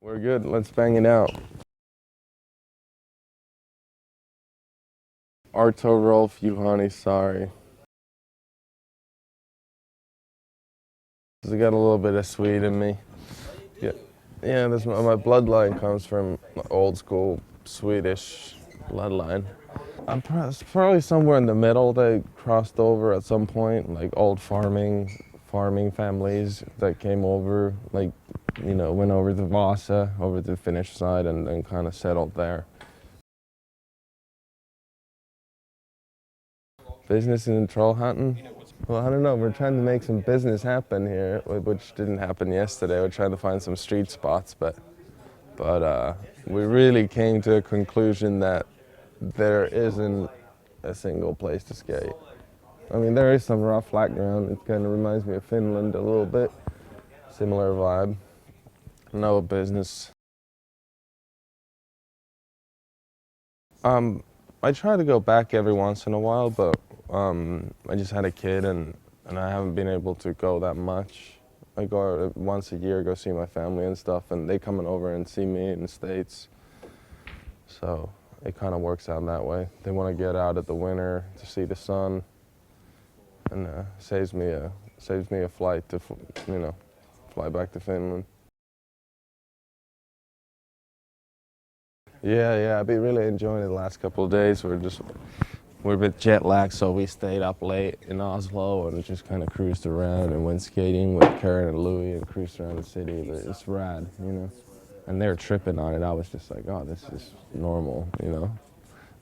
We're good, let's bang it out. Arto, Rolf, Saari. I got a little bit of Swede in me. Yeah, my bloodline comes from old school Swedish bloodline. I'm probably somewhere in the middle. They crossed over at some point, like old farming families that came over, like, you know, went over to Vasa, over to the Finnish side, and then kind of settled there. Business in Trollhättan? Well, I don't know. We're trying to make some business happen here, which didn't happen yesterday. We're trying to find some street spots, but we really came to a conclusion that there isn't a single place to skate. I mean, there is some rough flat ground. It kind of reminds me of Finland a little bit. Similar vibe. No business. I try to go back every once in a while, but I just had a kid and I haven't been able to go that much. I go once a year, go see my family and stuff, and they coming over and see me in the States. So it kind of works out that way. They want to get out at the winter to see the sun, and saves me a flight to, you know, fly back to Finland. Yeah, I've been really enjoying it the last couple of days. We're a bit jet lagged, so we stayed up late in Oslo and just kind of cruised around and went skating with Karen and Louie and cruised around the city. But it's rad, you know. And they're tripping on it. I was just like, oh, this is normal, you know.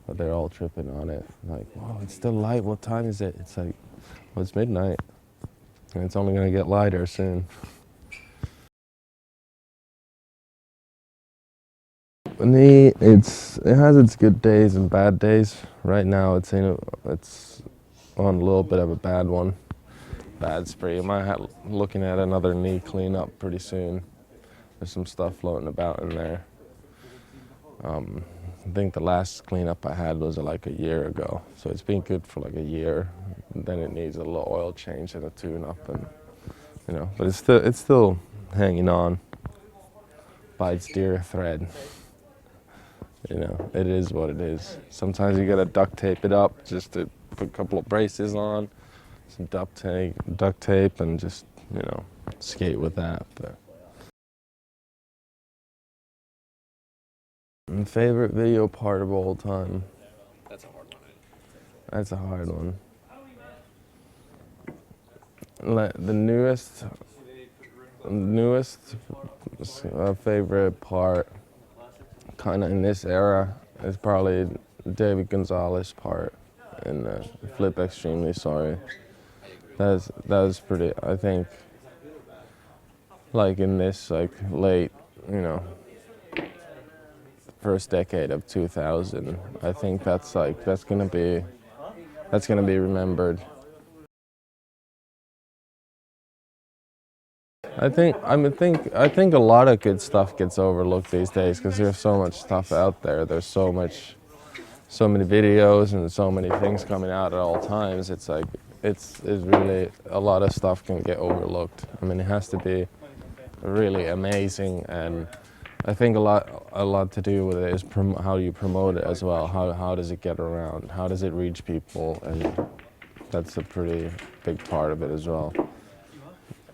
But they're all tripping on it. Like, whoa, it's still light. What time is it? It's like, well, it's midnight. And it's only going to get lighter soon. It has its good days and bad days. Right now, it's on a little bit of a bad one. Bad spree. I might looking at another knee cleanup pretty soon. There's some stuff floating about in there. I think the last cleanup I had was like a year ago, so it's been good for like a year. Then it needs a little oil change and a tune-up, and you know. But it's still hanging on by its dear thread. You know, it is what it is. Sometimes you gotta duct tape it up just to put a couple of braces on, some duct tape, and just, you know, skate with that. But my favorite video part of all time. That's a hard one. That's a hard one. Like the newest favorite part, kind of in this era, is probably David Gonzalez part in Flip Extremely Sorry. That was pretty. I think, like in this like late, you know, first decade of 2000, I think that's gonna be remembered. I think a lot of good stuff gets overlooked these days because there's so much stuff out there. There's so many videos and so many things coming out at all times. It's like it's really a lot of stuff can get overlooked. I mean, it has to be really amazing, and I think a lot to do with it is how you promote it as well. How does it get around? How does it reach people? And that's a pretty big part of it as well.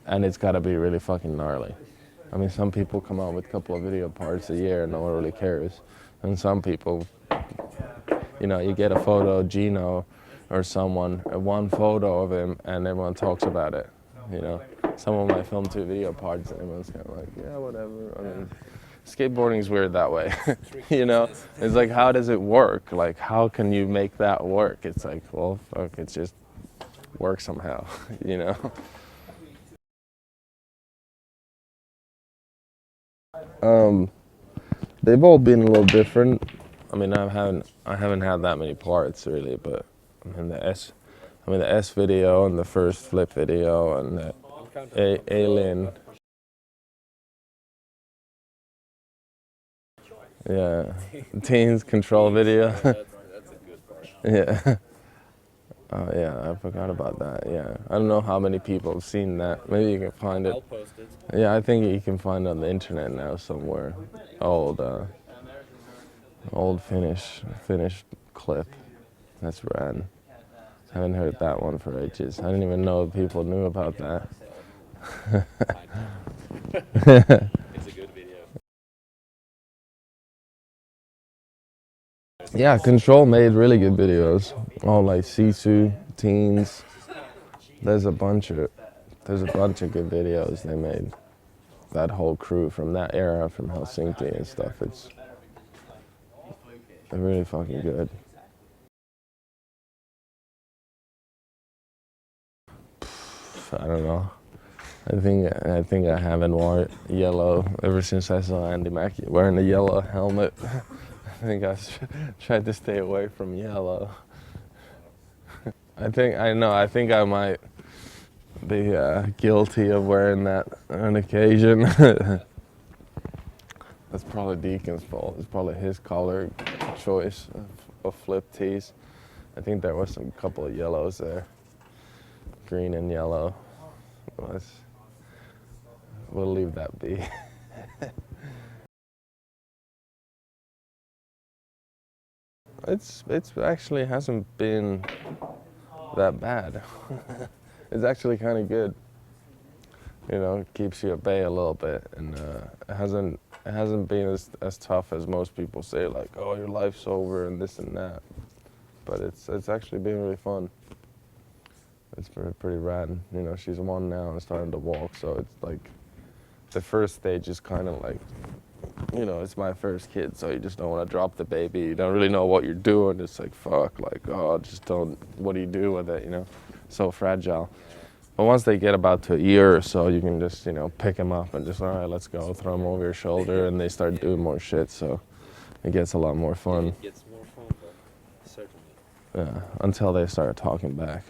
And it's got to be really fucking gnarly. I mean, some people come out with a couple of video parts a year and no one really cares. And some people, you know, you get a photo of Gino or someone, one photo of him, and everyone talks about it, you know. Someone might film 2 video parts and everyone's kind of like, yeah, whatever. I mean, skateboarding is weird that way, you know. It's like, how does it work? Like, how can you make that work? It's like, well, fuck, it just works somehow, you know. They've all been a little different. I mean, I haven't had that many parts really, but I mean the S video and the first flip video and the alien. Yeah, teens control video. That's a good part. Yeah. Oh yeah, I forgot about that. Yeah, I don't know how many people have seen that. Maybe you can find it. I'll post it. Yeah, I think you can find it on the internet now somewhere. Old Finnish clip. That's rad. Haven't heard that one for ages. I didn't even know people knew about that. It's a good video. Yeah, Control made really good videos. All like Sisu, teens. There's a bunch of good videos they made. That whole crew from that era, from Helsinki and stuff. They're really fucking good. I don't know. I think I haven't worn yellow ever since I saw Andy Mackey wearing a yellow helmet. I think I tried to stay away from yellow. I think I might be guilty of wearing that on occasion. That's probably Deacon's fault. It's probably his color choice of flip tees. I think there was some couple of yellows there. Green and yellow. We'll leave that be. It's actually hasn't been that bad. It's actually kind of good. You know, it keeps you at bay a little bit, and it hasn't been as tough as most people say. Like, oh, your life's over and this and that. But it's actually been really fun. It's pretty rad. You know, she's 1 now and starting to walk, so it's like the first stage is kind of like, you know, it's my first kid, so you just don't want to drop the baby. You don't really know what you're doing. It's like, fuck, like, oh, just don't, what do you do with it, you know? So fragile. But once they get about to a year or so, you can just, you know, pick them up and just, all right, let's go, throw them over your shoulder, and they start doing more shit, so it gets a lot more fun. It gets more fun, but certainly. Yeah, until they start talking back.